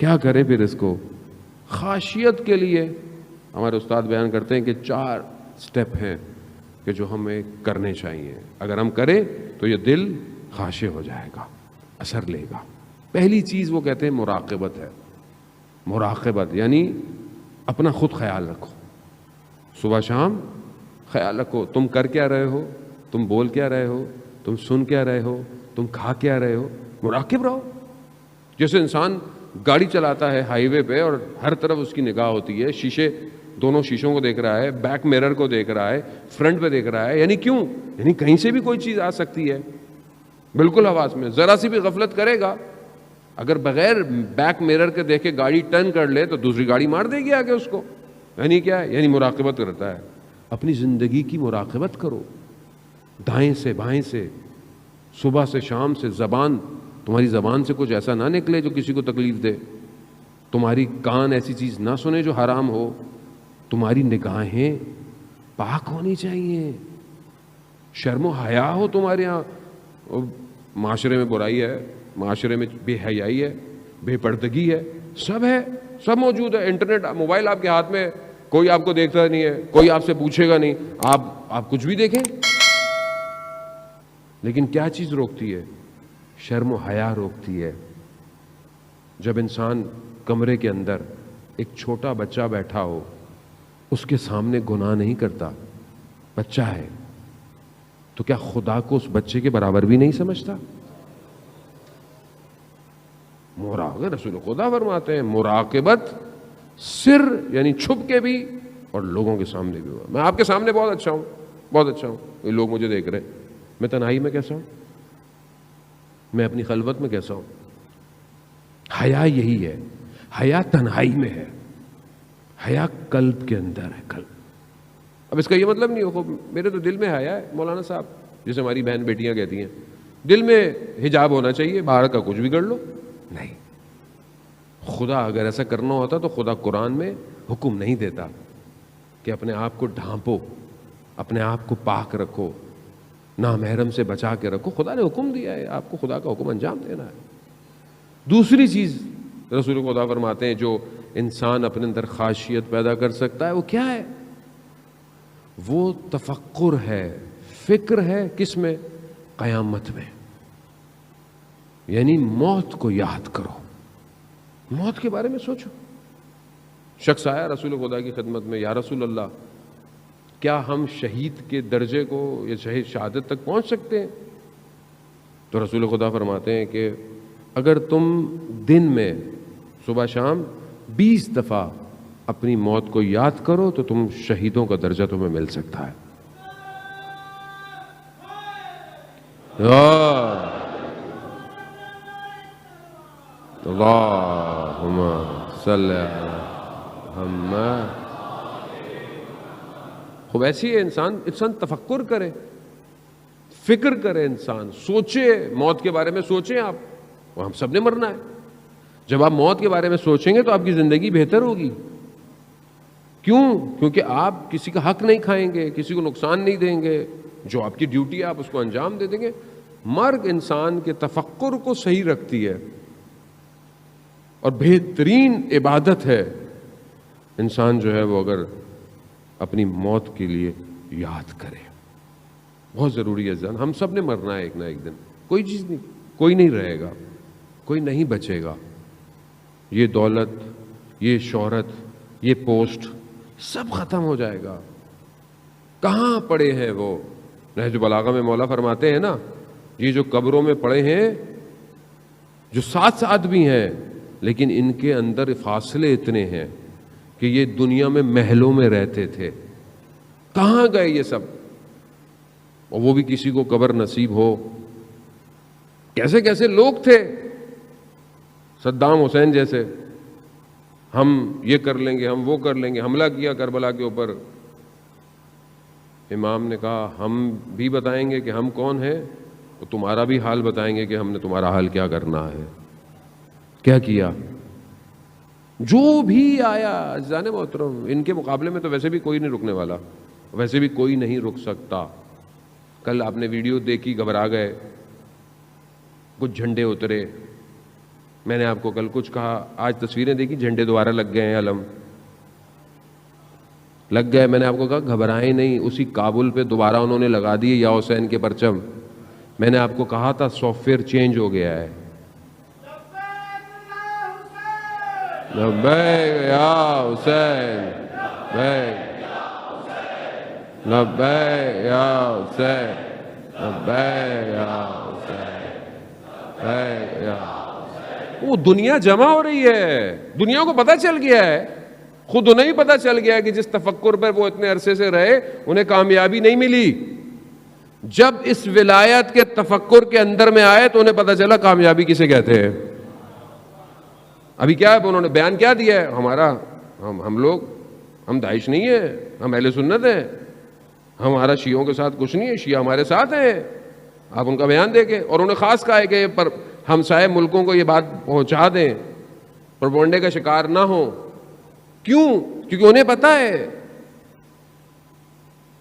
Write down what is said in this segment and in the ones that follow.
کیا کریں پھر اس کو؟ خاشیت کے لیے ہمارے استاد بیان کرتے ہیں کہ 4 سٹیپ ہیں کہ جو ہمیں کرنے چاہیے. اگر ہم کریں تو یہ دل خاشع ہو جائے گا, اثر لے گا. پہلی چیز وہ کہتے ہیں مراقبت ہے. مراقبت یعنی اپنا خود خیال رکھو, صبح شام خیال رکھو تم کر کیا رہے ہو, تم بول کیا رہے ہو, تم سن کیا رہے ہو, تم کھا کیا رہے ہو. مراقب رہو. جیسے انسان گاڑی چلاتا ہے ہائی وے پہ اور ہر طرف اس کی نگاہ ہوتی ہے, شیشے, دونوں شیشوں کو دیکھ رہا ہے, بیک میرر کو دیکھ رہا ہے, فرنٹ پہ دیکھ رہا ہے. یعنی کیوں؟ یعنی کہیں سے بھی کوئی چیز آ سکتی ہے. بالکل حواس میں ذرا سی بھی غفلت کرے گا, اگر بغیر بیک میرر کے دیکھے گاڑی ٹرن کر لے تو دوسری گاڑی مار دے گی آگے اس کو. یعنی کیا ہے؟ یعنی مراقبت کرتا ہے. اپنی زندگی کی مراقبت کرو, دائیں سے بائیں سے, صبح سے شام سے. زبان, تمہاری زبان سے کچھ ایسا نہ نکلے جو کسی کو تکلیف دے. تمہاری کان ایسی چیز نہ سنے جو حرام ہو. تمہاری نگاہیں پاک ہونی چاہیے, شرم و حیا ہو تمہارے یہاں. معاشرے میں برائی ہے, معاشرے میں بے حیائی ہے, بے پردگی ہے, سب ہے, سب موجود ہے. انٹرنیٹ, موبائل آپ کے ہاتھ میں, کوئی آپ کو دیکھتا نہیں ہے, کوئی آپ سے پوچھے گا نہیں, آپ کچھ بھی دیکھیں. لیکن کیا چیز روکتی ہے؟ شرم و حیا روکتی ہے. جب انسان کمرے کے اندر ایک چھوٹا بچہ بیٹھا ہو, اس کے سامنے گناہ نہیں کرتا, بچہ ہے, تو کیا خدا کو اس بچے کے برابر بھی نہیں سمجھتا؟ مراقبت, رسول خدا فرماتے ہیں مراقبت سر یعنی چھپ کے بھی اور لوگوں کے سامنے بھی ہوا. میں آپ کے سامنے بہت اچھا ہوں, بہت اچھا ہوں, یہ لوگ مجھے دیکھ رہے ہیں. میں تنہائی میں کیسا ہوں, میں اپنی خلوت میں کیسا ہوں. حیا یہی ہے. حیا تنہائی میں ہے, حیا قلب کے اندر ہے, قلب. اب اس کا یہ مطلب نہیں ہو میرے تو دل میں حیا ہے مولانا صاحب, جیسے ہماری بہن بیٹیاں کہتی ہیں دل میں حجاب ہونا چاہیے, باہر کا کچھ بھی کر لو. نہیں, خدا اگر ایسا کرنا ہوتا تو خدا قرآن میں حکم نہیں دیتا کہ اپنے آپ کو ڈھانپو, اپنے آپ کو پاک رکھو, نامحرم سے بچا کے رکھو. خدا نے حکم دیا ہے, آپ کو خدا کا حکم انجام دینا ہے. دوسری چیز رسول خدا فرماتے ہیں جو انسان اپنے اندر خاشیت پیدا کر سکتا ہے, وہ کیا ہے؟ وہ تفکر ہے, فکر ہے. کس میں؟ قیامت میں. یعنی موت کو یاد کرو, موت کے بارے میں سوچو. شخص آیا رسول خدا کی خدمت میں, یا رسول اللہ کیا ہم شہید کے درجے کو یا شہید شہادت تک پہنچ سکتے ہیں؟ تو رسول خدا فرماتے ہیں کہ اگر تم دن میں صبح شام 20 دفعہ اپنی موت کو یاد کرو تو تم شہیدوں کا درجہ تمہیں مل سکتا ہے. اللہم صلی علی محمد. خوب ایسی ہے انسان تفکر کرے, فکر کرے, انسان سوچے, موت کے بارے میں سوچیں. آپ, ہم سب نے مرنا ہے. جب آپ موت کے بارے میں سوچیں گے تو آپ کی زندگی بہتر ہوگی. کیوں؟ کیونکہ آپ کسی کا حق نہیں کھائیں گے, کسی کو نقصان نہیں دیں گے, جو آپ کی ڈیوٹی ہے آپ اس کو انجام دے دیں گے. مرگ انسان کے تفکر کو صحیح رکھتی ہے اور بہترین عبادت ہے. انسان جو ہے وہ اگر اپنی موت کے لیے یاد کرے, بہت ضروری ہے. جان ہم سب نے مرنا ہے ایک نہ ایک دن, کوئی چیز نہیں, کوئی نہیں رہے گا, کوئی نہیں بچے گا. یہ دولت, یہ شہرت, یہ پوسٹ سب ختم ہو جائے گا. کہاں پڑے ہیں وہ؟ نہج البلاغہ میں مولا فرماتے ہیں نا, یہ جو قبروں میں پڑے ہیں, جو ساتھ ساتھ بھی ہیں لیکن ان کے اندر فاصلے اتنے ہیں کہ یہ دنیا میں محلوں میں رہتے تھے, کہاں گئے یہ سب؟ اور وہ بھی کسی کو قبر نصیب ہو. کیسے کیسے لوگ تھے, صدام حسین جیسے, ہم یہ کر لیں گے, ہم وہ کر لیں گے. حملہ کیا کربلا کے اوپر, امام نے کہا ہم بھی بتائیں گے کہ ہم کون ہیں, اور تمہارا بھی حال بتائیں گے کہ ہم نے تمہارا حال کیا کرنا ہے. کیا کیا؟ جو بھی آیا. جان محترم, ان کے مقابلے میں تو ویسے بھی کوئی نہیں رکنے والا, ویسے بھی کوئی نہیں رک سکتا. کل آپ نے ویڈیو دیکھی, گھبرا گئے, کچھ جھنڈے اترے, میں نے آپ کو کل کچھ کہا, آج تصویریں دیکھی, جھنڈے دوبارہ لگ گئے ہیں, علم لگ گئے. میں نے آپ کو کہا گھبرائیں نہیں, اسی کابل پہ دوبارہ انہوں نے لگا دیے یا حسین کے پرچم. میں نے آپ کو کہا تھا سافٹ ویئر چینج ہو گیا ہے. لبیک یا حسین, لبیک یا حسین, لبیک یا حسین, لبیک یا حسین. وہ دنیا جمع ہو رہی ہے, دنیا کو پتہ چل گیا ہے, خود انہیں ہی پتہ چل گیا ہے کہ جس تفکر پر وہ اتنے عرصے سے رہے انہیں کامیابی نہیں ملی. جب اس ولایت کے تفکر کے اندر میں آئے تو انہیں پتہ چلا کامیابی کسے کہتے ہیں. ابھی کیا ہے, انہوں نے بیان کیا دیا ہے, ہمارا ہم داعش نہیں ہیں, ہم اہل سنت ہیں, ہمارا شیعوں کے ساتھ کچھ نہیں ہے, شیعہ ہمارے ساتھ ہیں. آپ ان کا بیان دے کے, اور انہیں خاص کہا ہے کہ ہمسائے ملکوں کو یہ بات پہنچا دیں, پروپیگنڈے کا شکار نہ ہوں. کیوں؟ کیونکہ انہیں پتا ہے.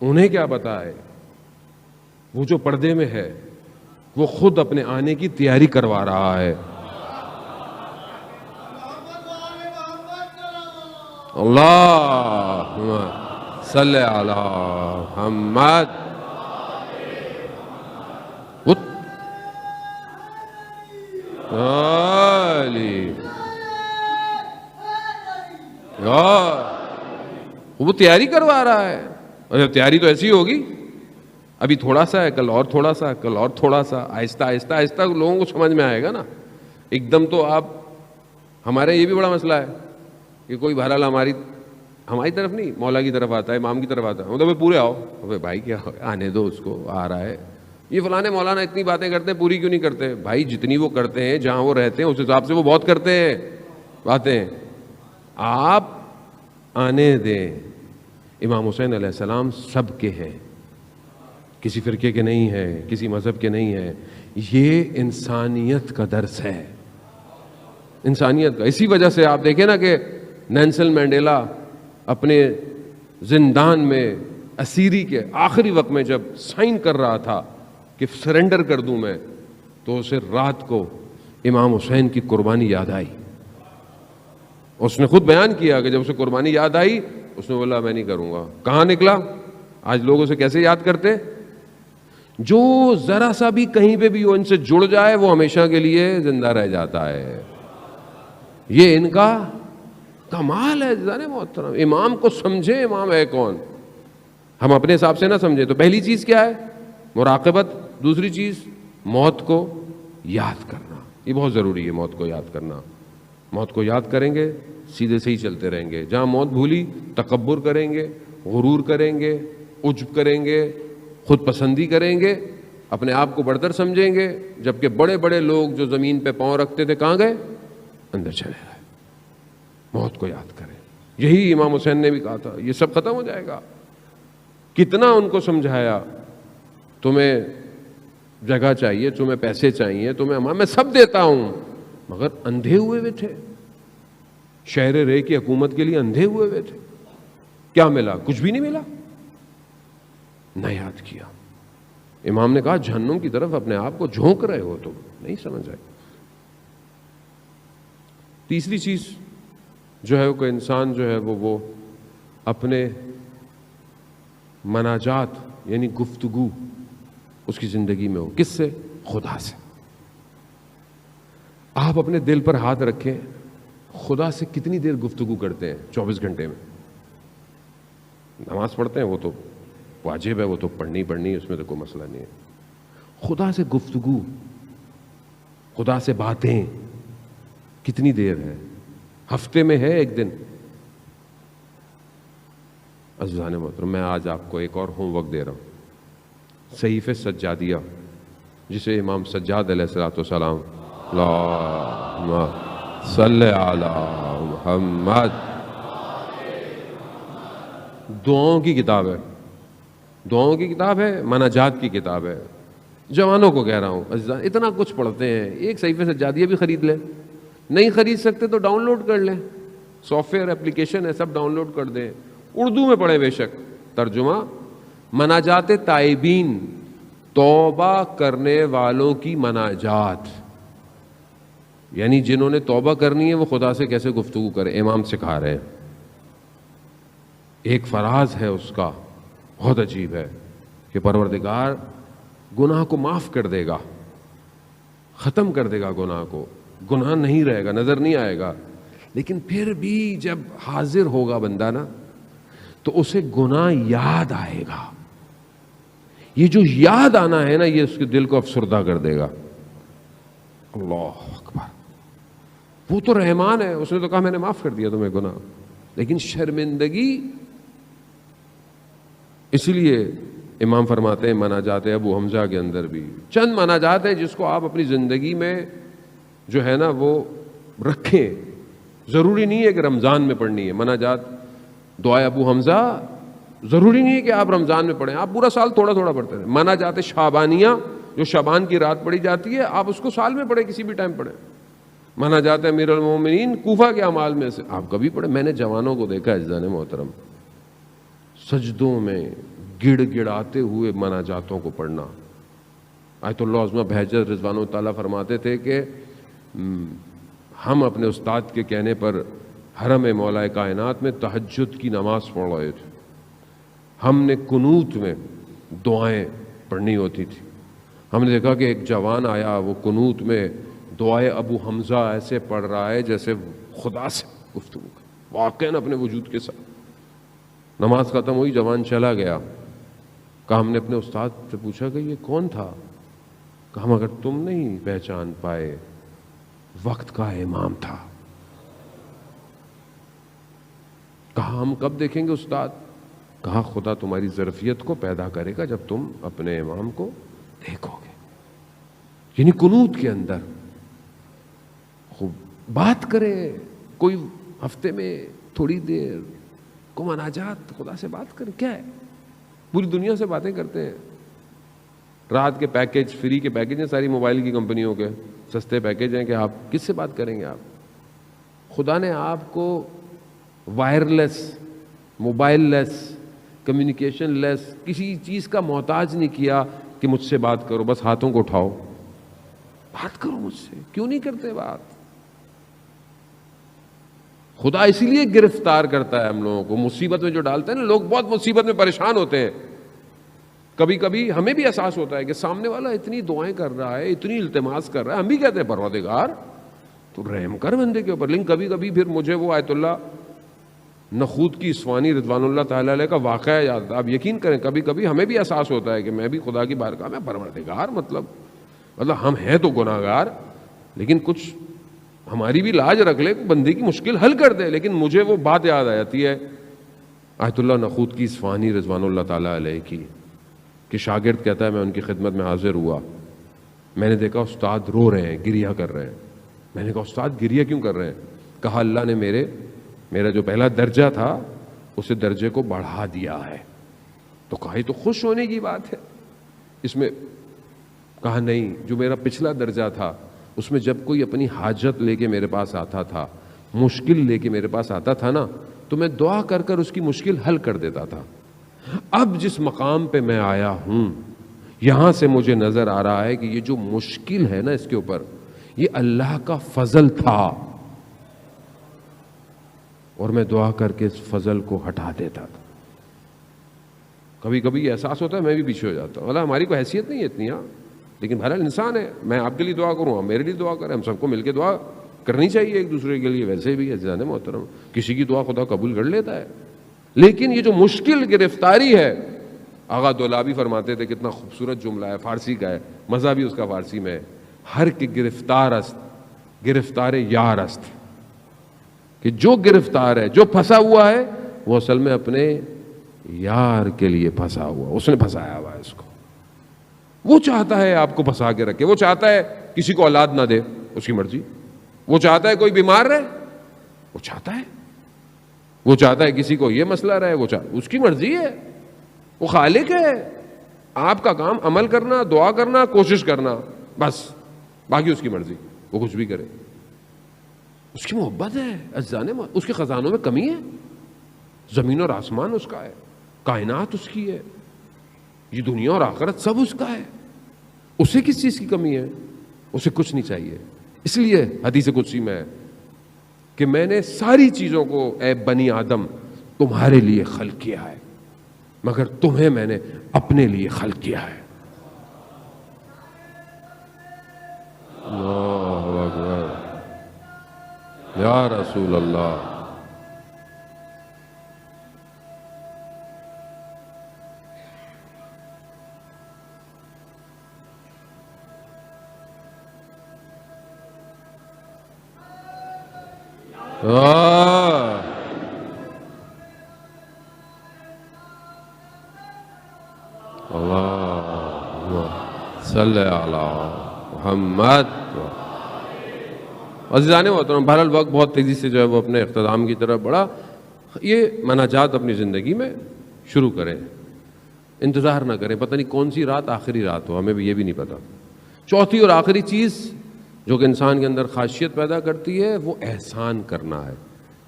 انہیں کیا پتا ہے؟ وہ جو پردے میں ہے وہ خود اپنے آنے کی تیاری کروا رہا ہے. اللہم صلی علی محمد. وہ تیاری کروا رہا ہے. اور تیاری تو ایسی ہوگی, ابھی تھوڑا سا ہے, کل اور تھوڑا سا, کل اور تھوڑا سا, آہستہ آہستہ آہستہ لوگوں کو سمجھ میں آئے گا نا. ایک دم تو آپ, ہمارے یہ بھی بڑا مسئلہ ہے کہ کوئی بہرحال ہماری طرف نہیں, مولا کی طرف آتا ہے, امام کی طرف آتا ہے, مطلب پورے آؤ. بھائی کیا آنے دو اس کو, آ رہا ہے. یہ فلانے مولانا اتنی باتیں کرتے ہیں, پوری کیوں نہیں کرتے؟ بھائی جتنی وہ کرتے ہیں جہاں وہ رہتے ہیں اس حساب سے وہ بہت کرتے ہیں باتیں. آپ آنے دیں. امام حسین علیہ السلام سب کے ہیں, کسی فرقے کے نہیں ہیں, کسی مذہب کے نہیں ہیں. یہ انسانیت کا درس ہے, انسانیت کا. اسی وجہ سے آپ دیکھیں نا کہ نیلسن مینڈیلا اپنے زندان میں اسیری کے آخری وقت میں جب سائن کر رہا تھا کہ سرنڈر کر دوں میں, تو اسے رات کو امام حسین کی قربانی یاد آئی. اس نے خود بیان کیا کہ جب اسے قربانی یاد آئی اس نے بولا میں نہیں کروں گا. کہاں نکلا؟ آج لوگ اسے کیسے یاد کرتے؟ جو ذرا سا بھی کہیں پہ بھی وہ ان سے جڑ جائے وہ ہمیشہ کے لیے زندہ رہ جاتا ہے. یہ ان کا کمال ہے. جانے محترم, امام کو سمجھے امام ہے کون. ہم اپنے حساب سے نہ سمجھے. تو پہلی چیز کیا ہے؟ مراقبت. دوسری چیز موت کو یاد کرنا. یہ بہت ضروری ہے, موت کو یاد کرنا. موت کو یاد کریں گے سیدھے سے ہی چلتے رہیں گے. جہاں موت بھولی تکبر کریں گے, غرور کریں گے, عجب کریں گے, خود پسندی کریں گے, اپنے آپ کو بڑھتر سمجھیں گے. جبکہ بڑے بڑے لوگ جو زمین پہ پاؤں رکھتے تھے کہاں گئے؟ اندر چلے گئے. موت کو یاد کریں. یہی امام حسین نے بھی کہا تھا, یہ سب ختم ہو جائے گا. کتنا ان کو سمجھایا, تمہیں جگہ چاہیے, تمہیں پیسے چاہیے, تمہیں میں سب دیتا ہوں, مگر اندھے ہوئے ہوئے تھے. شہر رے کی حکومت کے لیے اندھے ہوئے ہوئے تھے. کیا ملا؟ کچھ بھی نہیں ملا. نہ یاد کیا. امام نے کہا جہنم کی طرف اپنے آپ کو جھونک رہے ہو, تم نہیں سمجھ آئے. تیسری چیز جو ہے کہ انسان جو ہے وہ اپنے مناجات یعنی گفتگو اس کی زندگی میں ہو. کس سے؟ خدا سے. آپ اپنے دل پر ہاتھ رکھیں, خدا سے کتنی دیر گفتگو کرتے ہیں 24 گھنٹے میں؟ نماز پڑھتے ہیں, وہ تو واجب ہے, وہ تو پڑھنی, اس میں تو کوئی مسئلہ نہیں ہے. خدا سے گفتگو, خدا سے باتیں کتنی دیر ہے؟ ہفتے میں ہے ایک دن. عزیزان محترم, میں آج آپ کو ایک اور ہوم ورک دے رہا ہوں. صحیفہ سجادیہ جسے امام سجاد علیہ الصلوۃ والسلام اللہم صلی علی محمد, دعاؤں کی کتاب ہے. دعاؤں کی کتاب ہے, مناجات کی کتاب ہے. جوانوں کو کہہ رہا ہوں, عزیزان اتنا کچھ پڑھتے ہیں, ایک صحیفہ سجادیہ بھی خرید لیں. نہیں خرید سکتے تو ڈاؤن لوڈ کر لیں, سافٹ ویئر اپلیکیشن ہے, سب ڈاؤن لوڈ کر دیں. اردو میں پڑھیں بے شک. ترجمہ مناجات تائبین, توبہ کرنے والوں کی مناجات. یعنی جنہوں نے توبہ کرنی ہے وہ خدا سے کیسے گفتگو کرے، امام سکھا رہے ہیں. ایک فراز ہے اس کا بہت عجیب ہے کہ پروردگار گناہ کو معاف کر دے گا، ختم کر دے گا گناہ کو، گناہ نہیں رہے گا، نظر نہیں آئے گا. لیکن پھر بھی جب حاضر ہوگا بندہ نا تو اسے گناہ یاد آئے گا. یہ جو یاد آنا ہے نا یہ اس کے دل کو افسردہ کر دے گا. اللہ اکبر. وہ تو رحمان ہے، اس نے تو کہا میں نے معاف کر دیا تمہیں گناہ. لیکن شرمندگی، اس لیے امام فرماتے ہیں مناجات ابو حمزہ کے اندر بھی چند مناجات ہیں جس کو آپ اپنی زندگی میں جو ہے نا وہ رکھیں. ضروری نہیں ہے کہ رمضان میں پڑھنی ہے مناجات. دعائے ابو حمزہ ضروری نہیں ہے کہ آپ رمضان میں پڑھیں، آپ پورا سال تھوڑا تھوڑا پڑھتے ہیں. مناجات شعبانیہ جو شعبان کی رات پڑھی جاتی ہے آپ اس کو سال میں پڑھیں، کسی بھی ٹائم پڑھیں. مناجات امیر المومنین کوفہ کے اعمال میں سے آپ کبھی پڑھیں. میں نے جوانوں کو دیکھا عزیزان محترم سجدوں میں گڑ گڑاتے ہوئے مناجاتوں کو پڑھنا. آیت اللہ عظمہ بہجت رضوان اللہ تعالیٰ فرماتے تھے کہ ہم اپنے استاد کے کہنے پر حرم مولا کائنات میں تہجد کی نماز پڑھ رہے تھے. ہم نے قنوت میں دعائیں پڑھنی ہوتی تھی. ہم نے دیکھا کہ ایک جوان آیا، وہ قنوت میں دعائے ابو حمزہ ایسے پڑھ رہا ہے جیسے خدا سے گفتگو واقعاً اپنے وجود کے ساتھ. نماز ختم ہوئی، جوان چلا گیا. کہا ہم نے اپنے استاد سے پوچھا کہ یہ کون تھا؟ کہا مگر تم نہیں پہچان پائے، وقت کا امام تھا. کہا ہم کب دیکھیں گے استاد؟ کہا خدا تمہاری ظرفیت کو پیدا کرے گا جب تم اپنے امام کو دیکھو گے. یعنی قنوت کے اندر خوب بات کرے، کوئی ہفتے میں تھوڑی دیر کو مناجات خدا سے بات کرے. کیا ہے پوری دنیا سے باتیں کرتے ہیں. رات کے پیکج، فری کے پیکج ہیں ساری موبائل کی کمپنیوں کے، سستے پیکج ہیں کہ آپ کس سے بات کریں گے. آپ خدا نے آپ کو وائرلیس، موبائل لیس، کمیونیکیشن لیس، کسی چیز کا محتاج نہیں کیا کہ مجھ سے بات کرو. بس ہاتھوں کو اٹھاؤ، بات کرو مجھ سے. کیوں نہیں کرتے بات؟ خدا اسی لیے گرفتار کرتا ہے ہم لوگوں کو، مصیبت میں جو ڈالتا ہے نا. لوگ بہت مصیبت میں پریشان ہوتے ہیں. کبھی کبھی ہمیں بھی احساس ہوتا ہے کہ سامنے والا اتنی دعائیں کر رہا ہے، اتنی التماس کر رہا ہے، ہم بھی کہتے ہیں پروردگار تو رحم کر بندے کے اوپر. لیکن کبھی کبھی پھر مجھے وہ آیت اللہ نخود کی اسوانی رضوان اللہ تعالیٰ علیہ کا واقعہ یاد آتا. آپ یقین کریں کبھی کبھی ہمیں بھی احساس ہوتا ہے کہ میں بھی خدا کی بارگاہ میں پروردگار، مطلب ہم ہیں تو گناہگار، لیکن کچھ ہماری بھی لاج رکھ لے، بندے کی مشکل حل کر دے. لیکن مجھے وہ بات یاد آ جاتی ہے آیت اللہ نخود کی اسفہانی رضوان اللہ تعالیٰ علیہ کی، کہ شاگرد کہتا ہے میں ان کی خدمت میں حاضر ہوا، میں نے دیکھا استاد رو رہے ہیں، گریہ کر رہے ہیں. میں نے کہا استاد گریہ کیوں کر رہے ہیں؟ کہا اللہ نے میرا جو پہلا درجہ تھا اسے درجے کو بڑھا دیا ہے. تو کہا یہ تو خوش ہونے کی بات ہے اس میں. کہا نہیں، جو میرا پچھلا درجہ تھا اس میں جب کوئی اپنی حاجت لے کے میرے پاس آتا تھا، مشکل لے کے میرے پاس آتا تھا نا، تو میں دعا کر کر اس کی مشکل حل کر دیتا تھا. اب جس مقام پہ میں آیا ہوں یہاں سے مجھے نظر آ رہا ہے کہ یہ جو مشکل ہے نا اس کے اوپر، یہ اللہ کا فضل تھا، اور میں دعا کر کے اس فضل کو ہٹا دیتا تھا. کبھی کبھی احساس ہوتا ہے میں بھی پیچھے ہو جاتا ہوں. اللہ ہماری کوئی حیثیت نہیں ہے اتنی، ہاں، لیکن بہرحال انسان ہے. میں آپ کے لیے دعا کروں، آپ میرے لیے دعا کریں، ہم سب کو مل کے دعا کرنی چاہیے ایک دوسرے کے لیے. ویسے بھی عزیزان محترم کسی کی دعا خدا قبول کر لیتا ہے. لیکن یہ جو مشکل گرفتاری ہے، آغا دولابی فرماتے تھے، کتنا خوبصورت جملہ ہے، فارسی کا ہے، مزہ بھی اس کا فارسی میں ہے، ہر کے گرفتار است گرفتار یار است. کہ جو گرفتار ہے، جو پھنسا ہوا ہے، وہ اصل میں اپنے یار کے لیے پھنسا ہوا، اس نے پھنسایا ہوا ہے اس کو. وہ چاہتا ہے آپ کو پھنسا کے رکھے، وہ چاہتا ہے کسی کو اولاد نہ دے، اس کی مرضی. وہ چاہتا ہے کوئی بیمار رہے، وہ چاہتا ہے. وہ چاہتا ہے کسی کو یہ مسئلہ رہے، اس کی مرضی ہے. وہ خالق ہے. آپ کا کام عمل کرنا، دعا کرنا، کوشش کرنا، بس. باقی اس کی مرضی، وہ کچھ بھی کرے. اس کی محبت ہے عزیزان، اس کے خزانوں میں کمی ہے؟ زمین اور آسمان اس کا ہے، کائنات اس کی ہے، یہ دنیا اور آخرت سب اس کا ہے. اسے کس چیز کی کمی ہے؟ اسے کچھ نہیں چاہیے. اس لیے حدیث قدسی میں ہے کہ میں نے ساری چیزوں کو اے بنی آدم تمہارے لیے خلق کیا ہے، مگر تمہیں میں نے اپنے لیے خلق کیا ہے۔ اللہ اکبر، یا رسول اللہ۔ صلی اللہ محمد۔ عزیزان محترم، بہرحال وقت بہت تیزی سے جو ہے وہ اپنے اختتام کی طرف بڑھا۔ یہ مناجات اپنی زندگی میں شروع کریں، انتظار نہ کریں، پتہ نہیں کون سی رات آخری رات ہو، ہمیں بھی یہ بھی نہیں پتہ۔ چوتھی اور آخری چیز جو کہ انسان کے اندر خاصیت پیدا کرتی ہے وہ احسان کرنا ہے،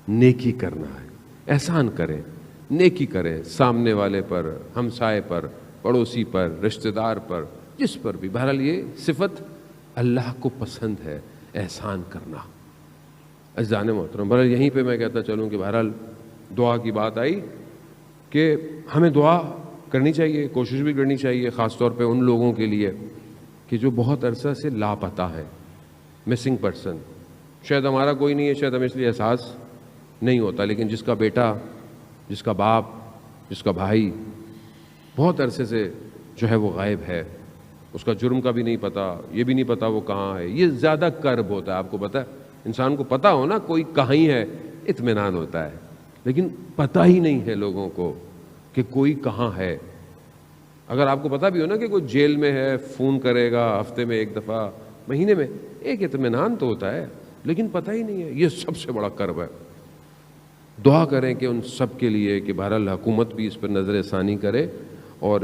نیکی کرنا ہے۔ احسان کریں، نیکی کریں، سامنے والے پر، ہمسائے پر، پڑوسی پر، رشتہ دار پر، جس پر بھی۔ بہرحال یہ صفت اللہ کو پسند ہے، احسان کرنا۔ عزیزان محترم، بہرحال یہیں پہ میں کہتا چلوں کہ بہرحال دعا کی بات آئی کہ ہمیں دعا کرنی چاہیے، کوشش بھی کرنی چاہیے، خاص طور پہ ان لوگوں کے لیے کہ جو بہت عرصہ سے لاپتہ ہے، مسنگ پرسن۔ شاید ہمارا کوئی نہیں ہے، شاید ہمیں اس لیے احساس نہیں ہوتا، لیکن جس کا بیٹا، جس کا باپ، جس کا بھائی بہت عرصے سے جو ہے وہ غائب ہے، اس کا جرم کا بھی نہیں پتہ، یہ بھی نہیں پتہ وہ کہاں ہے، یہ زیادہ کرب ہوتا ہے۔ آپ کو پتہ ہے، انسان کو پتہ ہو نا کوئی کہاں ہی ہے، اطمینان ہوتا ہے، لیکن پتہ ہی نہیں ہے لوگوں کو کہ کوئی کہاں ہے۔ اگر آپ کو پتہ بھی ہو نا کہ کوئی جیل میں ہے، فون کرے گا ہفتے میں ایک دفعہ، مہینے میں، ایک اطمینان تو ہوتا ہے، لیکن پتہ ہی نہیں ہے۔ یہ سب سے بڑا کرب ہے۔ دعا کریں کہ ان سب کے لیے کہ بہرحال حکومت بھی اس پر نظر ثانی کرے اور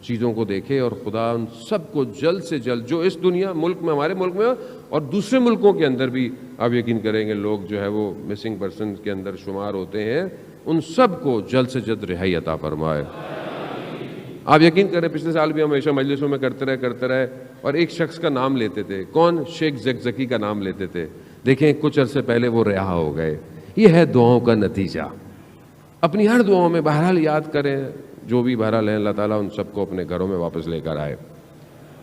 چیزوں کو دیکھے، اور خدا ان سب کو جلد سے جلد، جو اس دنیا ملک میں، ہمارے ملک میں اور دوسرے ملکوں کے اندر بھی آپ یقین کریں گے لوگ جو ہے وہ مسنگ پرسن کے اندر شمار ہوتے ہیں، ان سب کو جلد سے جلد رہائی عطا فرمائے۔ آپ یقین کریں پچھلے سال بھی ہم ہمیشہ مجلسوں میں کرتے رہے اور ایک شخص کا نام لیتے تھے، کون؟ شیخ زکزکی کا نام لیتے تھے۔ دیکھیں کچھ عرصے پہلے وہ رہا ہو گئے۔ یہ ہے دعاؤں کا نتیجہ۔ اپنی ہر دعاؤں میں بہرحال یاد کریں، جو بھی بہرحال ہیں، اللہ تعالیٰ ان سب کو اپنے گھروں میں واپس لے کر آئے۔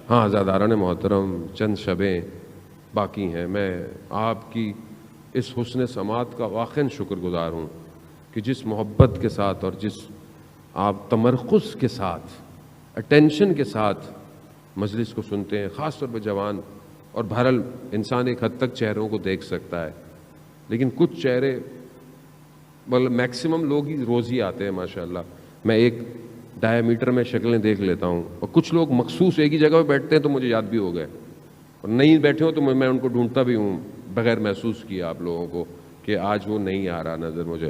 ہاں عزاداران محترم، چند شبیں باقی ہیں۔ میں آپ کی اس حسن سماعت کا واقعاً شکر گزار ہوں کہ جس محبت کے ساتھ اور جس آپ تمرکز کے ساتھ، اٹینشن کے ساتھ مجلس کو سنتے ہیں، خاص طور پہ جوان۔ اور بہرحال انسان ایک حد تک چہروں کو دیکھ سکتا ہے، لیکن کچھ چہرے، بلکہ میکسیمم لوگ ہی روز ہی آتے ہیں ماشاءاللہ۔ میں ایک ڈایا میٹر میں شکلیں دیکھ لیتا ہوں، اور کچھ لوگ مخصوص ایک ہی جگہ پہ بیٹھتے ہیں تو مجھے یاد بھی ہو گئے، اور نہیں بیٹھے ہوں تو میں ان کو ڈھونڈتا بھی ہوں بغیر محسوس کیا آپ لوگوں کو کہ آج وہ نہیں آ رہا نظر مجھے۔